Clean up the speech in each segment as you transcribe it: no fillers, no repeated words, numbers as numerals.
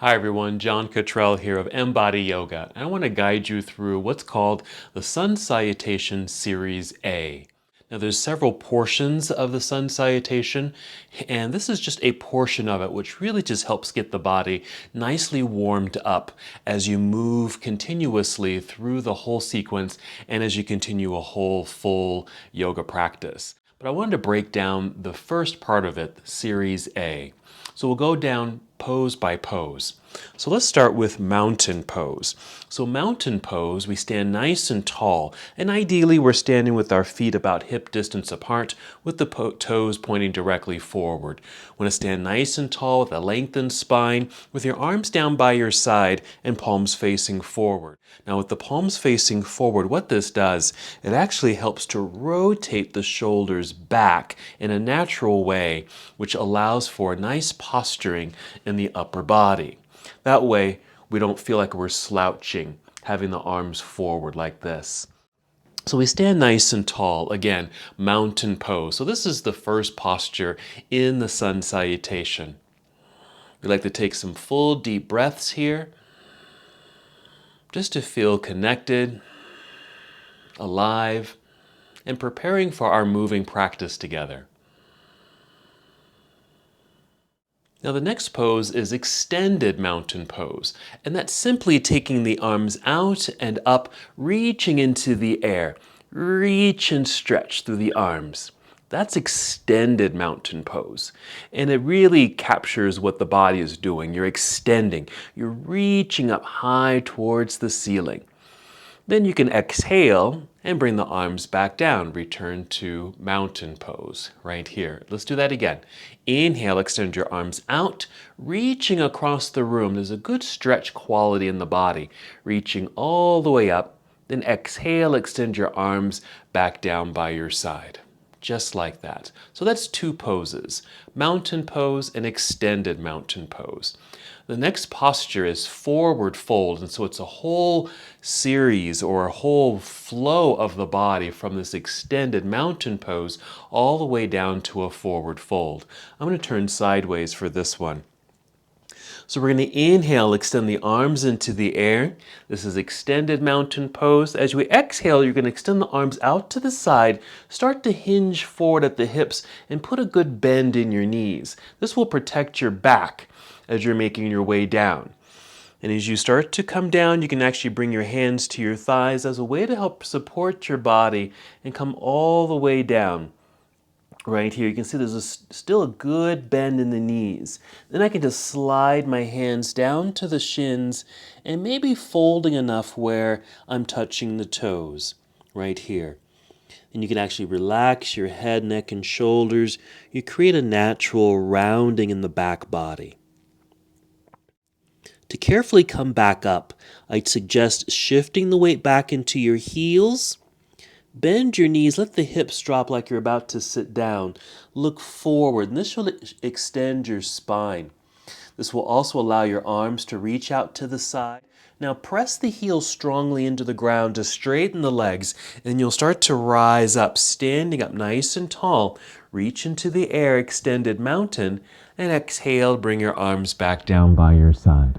Hi everyone, John Cottrell here of MBODY Yoga, and I want to guide you through what's called the Sun Salutation Series A. Now there's several portions of the Sun Salutation, and this is just a portion of it which really just helps get the body nicely warmed up as you move continuously through the whole sequence and as you continue a whole full yoga practice. But I wanted to break down the first part of it, Series A. So we'll go down pose by pose. So let's start with mountain pose. So mountain pose, we stand nice and tall, and ideally we're standing with our feet about hip distance apart with the toes pointing directly forward. Want to stand nice and tall with a lengthened spine with your arms down by your side and palms facing forward. Now with the palms facing forward, what this does, it actually helps to rotate the shoulders back in a natural way, which allows for nice posturing in the upper body. That way, we don't feel like we're slouching, having the arms forward like this. So we stand nice and tall, again, mountain pose. So this is the first posture in the Sun Salutation. We like to take some full deep breaths here, just to feel connected, alive, and preparing for our moving practice together. Now the next pose is extended mountain pose, and that's simply taking the arms out and up, reaching into the air. Reach and stretch through the arms. That's extended mountain pose, and it really captures what the body is doing. You're extending, you're reaching up high towards the ceiling. Then you can exhale and bring the arms back down. Return to mountain pose right here. Let's do that again. Inhale, extend your arms out, reaching across the room. There's a good stretch quality in the body, reaching all the way up. Then exhale, extend your arms back down by your side. Just like that. So that's two poses, mountain pose and extended mountain pose. The next posture is forward fold, and so it's a whole series or a whole flow of the body from this extended mountain pose all the way down to a forward fold. I'm going to turn sideways for this one. So we're going to inhale, extend the arms into the air. This is extended mountain pose. As we exhale, you're going to extend the arms out to the side, start to hinge forward at the hips, and put a good bend in your knees. This will protect your back as you're making your way down. And as you start to come down, you can actually bring your hands to your thighs as a way to help support your body and come all the way down. Right here, you can see there's still a good bend in the knees. Then I can just slide my hands down to the shins and maybe folding enough where I'm touching the toes, right here. And you can actually relax your head, neck, and shoulders. You create a natural rounding in the back body. To carefully come back up, I'd suggest shifting the weight back into your heels. Bend your knees, let the hips drop like you're about to sit down. Look forward, and this will extend your spine. This will also allow your arms to reach out to the side. Now press the heels strongly into the ground to straighten the legs, and you'll start to rise up, standing up nice and tall. Reach into the air, extended mountain, and exhale, bring your arms back down by your side.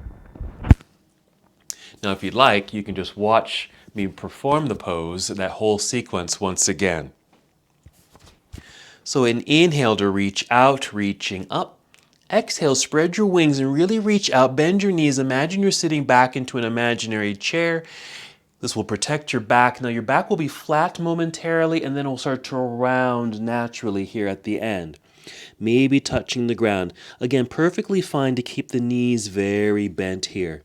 Now if you'd like, you can just watch me perform the pose, that whole sequence once again. So an inhale to reach out, reaching up. Exhale, spread your wings and really reach out, bend your knees. Imagine you're sitting back into an imaginary chair. This will protect your back. Now your back will be flat momentarily, and then it will start to round naturally here at the end. Maybe touching the ground. Again, perfectly fine to keep the knees very bent here.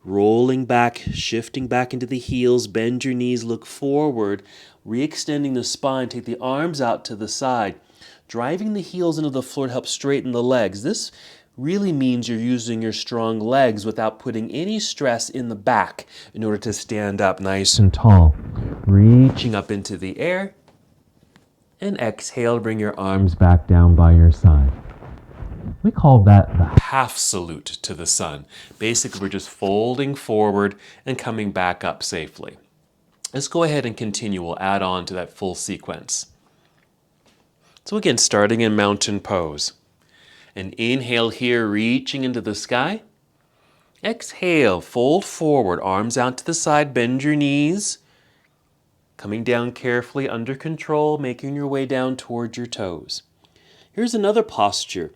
Rolling back, shifting back into the heels, bend your knees, look forward, re-extending the spine, take the arms out to the side. Driving the heels into the floor to help straighten the legs. This really means you're using your strong legs without putting any stress in the back in order to stand up nice and tall. Reaching up into the air, and exhale, bring your arms back down by your side. We call that the half salute to the sun. Basically, we're just folding forward and coming back up safely. Let's go ahead and continue. We'll add on to that full sequence. So again, starting in mountain pose. And inhale here, reaching into the sky. Exhale, fold forward, arms out to the side, bend your knees. Coming down carefully, under control, making your way down towards your toes. Here's another posture.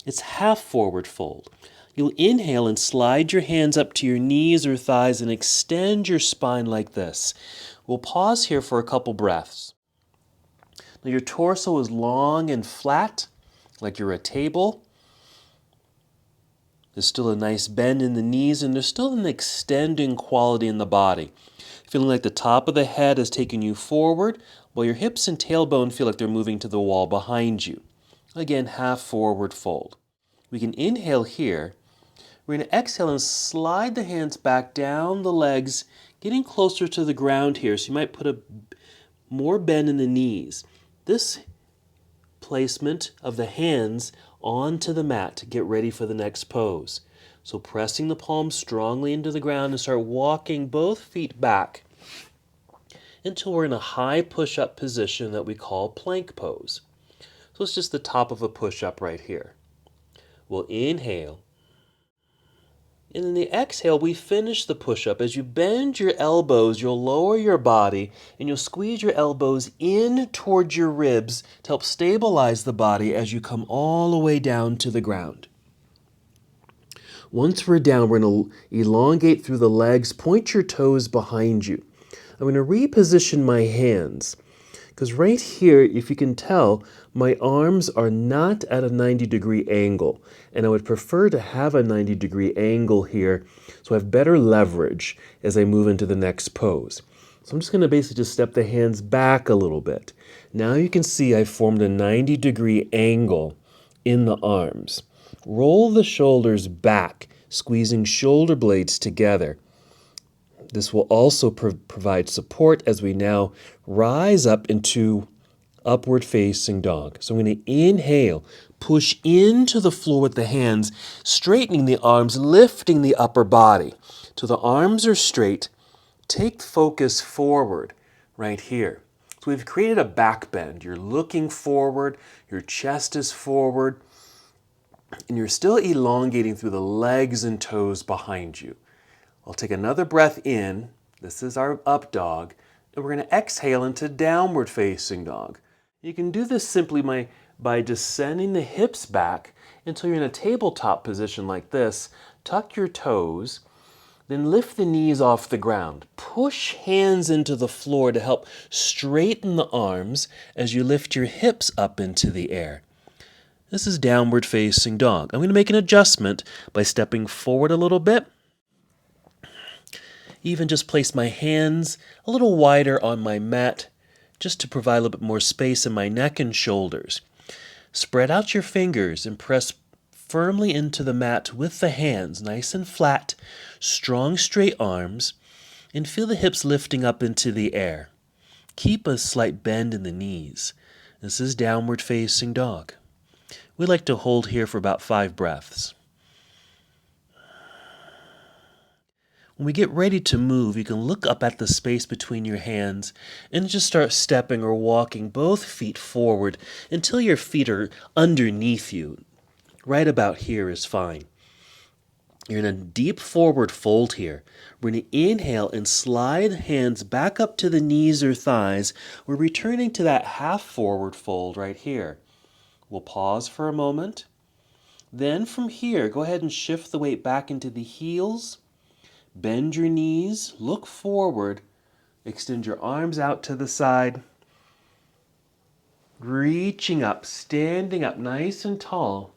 It's half forward fold. You'll inhale and slide your hands up to your knees or thighs and extend your spine like this. We'll pause here for a couple breaths. Now your torso is long and flat, like you're a table. There's still a nice bend in the knees, and there's still an extending quality in the body. Feeling like the top of the head is taking you forward, while your hips and tailbone feel like they're moving to the wall behind you. Again, half forward fold. We can inhale here. We're going to exhale and slide the hands back down the legs, getting closer to the ground here. So you might put more bend in the knees. This placement of the hands onto the mat to get ready for the next pose. So pressing the palms strongly into the ground and start walking both feet back until we're in a high push-up position that we call plank pose. So it's just the top of a push-up right here. We'll inhale. And in the exhale, we finish the push-up. As you bend your elbows, you'll lower your body and you'll squeeze your elbows in towards your ribs to help stabilize the body as you come all the way down to the ground. Once we're down, we're going to elongate through the legs, point your toes behind you. I'm going to reposition my hands. Because right here, if you can tell, my arms are not at a 90-degree angle. And I would prefer to have a 90-degree angle here so I have better leverage as I move into the next pose. So I'm just going to basically just step the hands back a little bit. Now you can see I formed a 90-degree angle in the arms. Roll the shoulders back, squeezing shoulder blades together. This will also provide support as we now rise up into upward facing dog. So I'm going to inhale, push into the floor with the hands, straightening the arms, lifting the upper body. So the arms are straight. Take focus forward right here. So we've created a back bend. You're looking forward, your chest is forward, and you're still elongating through the legs and toes behind you. I'll take another breath in. This is our up dog. And we're going to exhale into downward facing dog. You can do this simply by descending the hips back until you're in a tabletop position like this. Tuck your toes, then lift the knees off the ground. Push hands into the floor to help straighten the arms as you lift your hips up into the air. This is downward facing dog. I'm going to make an adjustment by stepping forward a little bit. Even just place my hands a little wider on my mat just to provide a little bit more space in my neck and shoulders. Spread out your fingers and press firmly into the mat with the hands, nice and flat, strong straight arms, and feel the hips lifting up into the air. Keep a slight bend in the knees. This is downward facing dog. We like to hold here for about 5 breaths. When we get ready to move, you can look up at the space between your hands and just start stepping or walking both feet forward until your feet are underneath you. Right about here is fine. You're in a deep forward fold here. We're going to inhale and slide hands back up to the knees or thighs. We're returning to that half forward fold right here. We'll pause for a moment. Then from here, go ahead and shift the weight back into the heels. Bend your knees, look forward, extend your arms out to the side, reaching up, standing up nice and tall.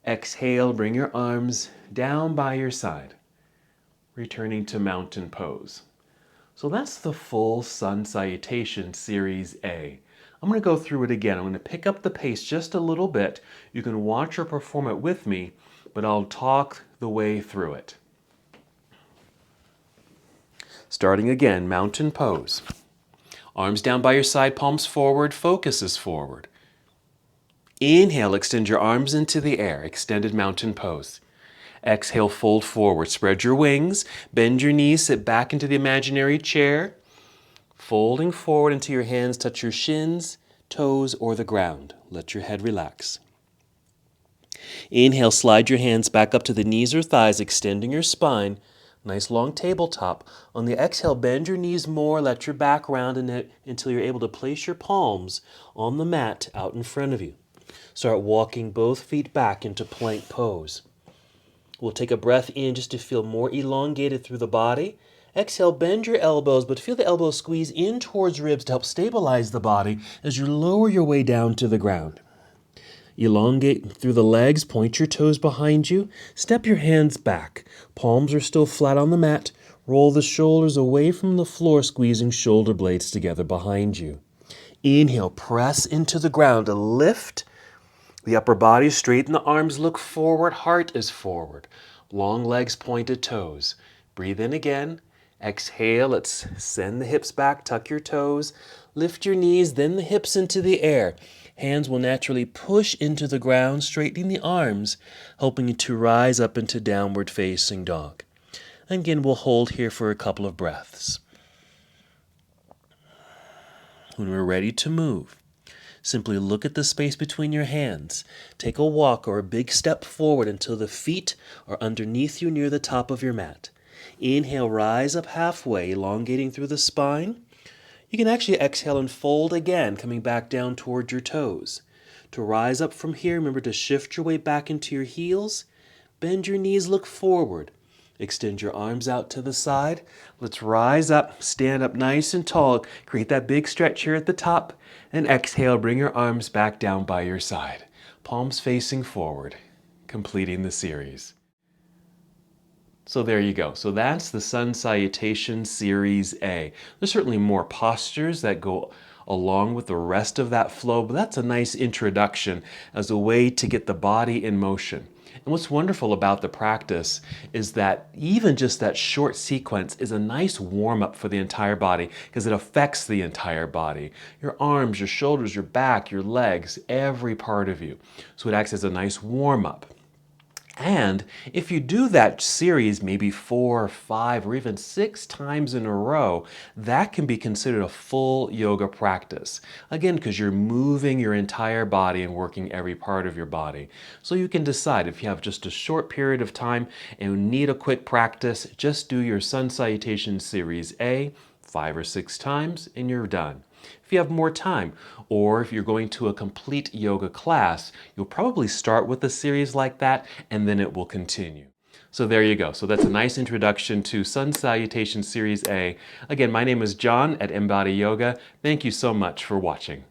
Exhale, bring your arms down by your side, returning to mountain pose. So that's the full Sun Salutation Series A. I'm going to go through it again. I'm going to pick up the pace just a little bit. You can watch or perform it with me, but I'll talk the way through it. Starting again, mountain pose. Arms down by your side, palms forward, focus is forward. Inhale, extend your arms into the air, extended mountain pose. Exhale, fold forward, spread your wings, bend your knees, sit back into the imaginary chair. Folding forward until your hands touch your shins, toes, or the ground. Let your head relax. Inhale, slide your hands back up to the knees or thighs, extending your spine. Nice long tabletop. On the exhale, bend your knees more, let your back round in it until you're able to place your palms on the mat out in front of you. Start walking both feet back into plank pose. We'll take a breath in just to feel more elongated through the body. Exhale, bend your elbows, but feel the elbows squeeze in towards ribs to help stabilize the body as you lower your way down to the ground. Elongate through the legs, point your toes behind you, step your hands back. Palms are still flat on the mat. Roll the shoulders away from the floor, squeezing shoulder blades together behind you. Inhale, press into the ground to lift. The upper body straighten the arms, look forward, heart is forward. Long legs, pointed toes. Breathe in again. Exhale, let's send the hips back, tuck your toes. Lift your knees, then the hips into the air. Hands will naturally push into the ground, straightening the arms, helping you to rise up into downward facing dog. Again, we'll hold here for a couple of breaths. When we're ready to move, simply look at the space between your hands. Take a walk or a big step forward until the feet are underneath you near the top of your mat. Inhale, rise up halfway, elongating through the spine. You can actually exhale and fold again, coming back down toward your toes. To rise up from here, remember to shift your way back into your heels. Bend your knees, look forward. Extend your arms out to the side. Let's rise up, stand up nice and tall. Create that big stretch here at the top. And exhale, bring your arms back down by your side. Palms facing forward, completing the series. So there you go. So that's the Sun Salutation Series A. There's certainly more postures that go along with the rest of that flow, but that's a nice introduction as a way to get the body in motion. And what's wonderful about the practice is that even just that short sequence is a nice warm-up for the entire body because it affects the entire body. Your arms, your shoulders, your back, your legs, every part of you. So it acts as a nice warm-up. And if you do that series maybe 4, 5, or even 6 times in a row, that can be considered a full yoga practice. Again, because you're moving your entire body and working every part of your body. So you can decide if you have just a short period of time and need a quick practice, just do your Sun Salutation Series A 5 or 6 times and you're done. If you have more time, or if you're going to a complete yoga class, you'll probably start with a series like that and then it will continue. So there you go. So that's a nice introduction to Sun Salutation Series A. Again, my name is John at MBODY Yoga. Thank you so much for watching.